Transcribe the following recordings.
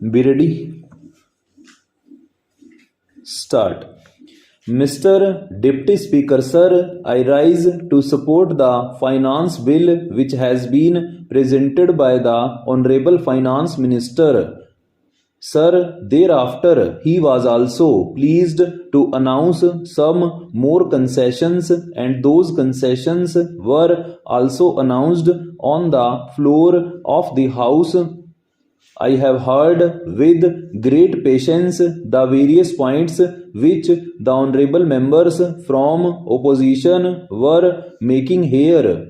Be ready? Start. Mr. Deputy Speaker, sir, I rise to support the finance bill which has been presented by the Honorable Finance Minister. Sir, thereafter, he was also pleased to announce some more concessions, and those concessions were also announced on the floor of the House. I have heard with great patience the various points which the honorable members from opposition were making here.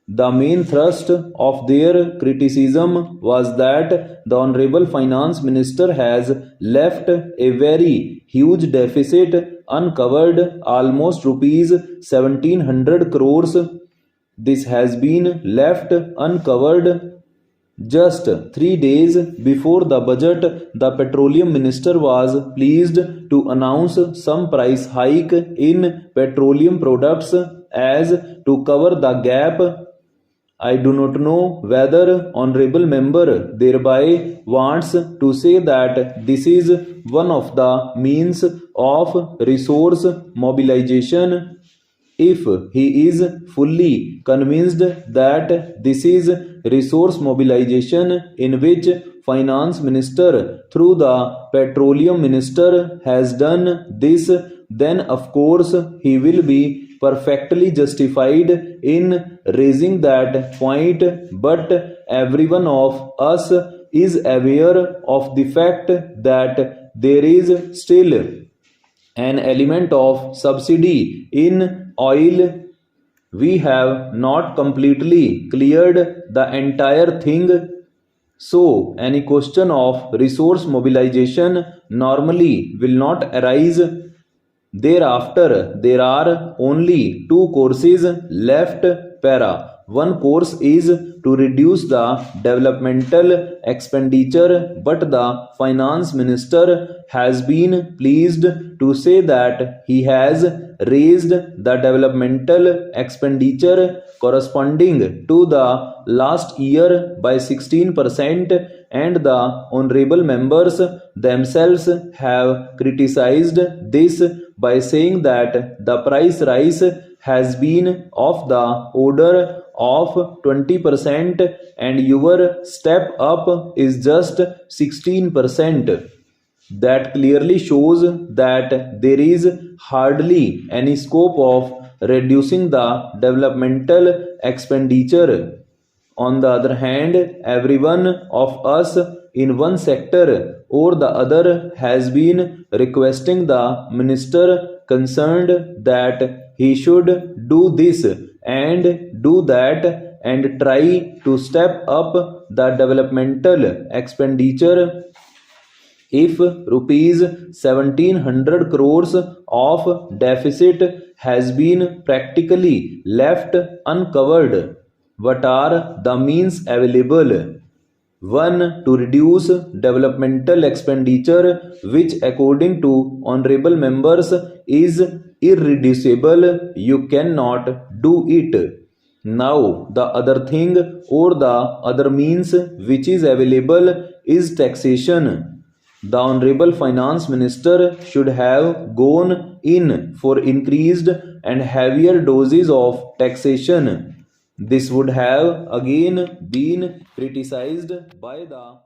The main thrust of their criticism was that the Honorable Finance Minister has left a very huge deficit uncovered, almost rupees 1700 crores. This has been left uncovered just 3 days before the budget. The Petroleum Minister was pleased to announce some price hike in petroleum products as to cover the gap. I do not know whether honorable member thereby wants to say that this is one of the means of resource mobilization. If he is fully convinced that this is resource mobilization in which finance minister through the petroleum minister has done this, then of course he will be perfectly justified in raising that point. But every one of us is aware of the fact that there is still an element of subsidy in oil. We have not completely cleared the entire thing. So, any question of resource mobilization normally will not arise. Thereafter, there are only two courses left. Para. One course is to reduce the developmental expenditure, but the finance minister has been pleased to say that he has raised the developmental expenditure corresponding to the last year by 16%, and the honorable members themselves have criticized this by saying that the price rise has been of the order of 20% and your step up is just 16%. That clearly shows that there is hardly any scope of reducing the developmental expenditure. On the other hand, every one of us in one sector or the other has been requesting the minister concerned that he should do this and do that and try to step up the developmental expenditure. If rupees 1700 crores of deficit has been practically left uncovered, what are the means available? One, to reduce developmental expenditure, which according to honorable members is irreducible. You cannot do it. Now, the other thing or the other means which is available is taxation. The Honorable Finance Minister should have gone in for increased and heavier doses of taxation. This would have again been criticized by the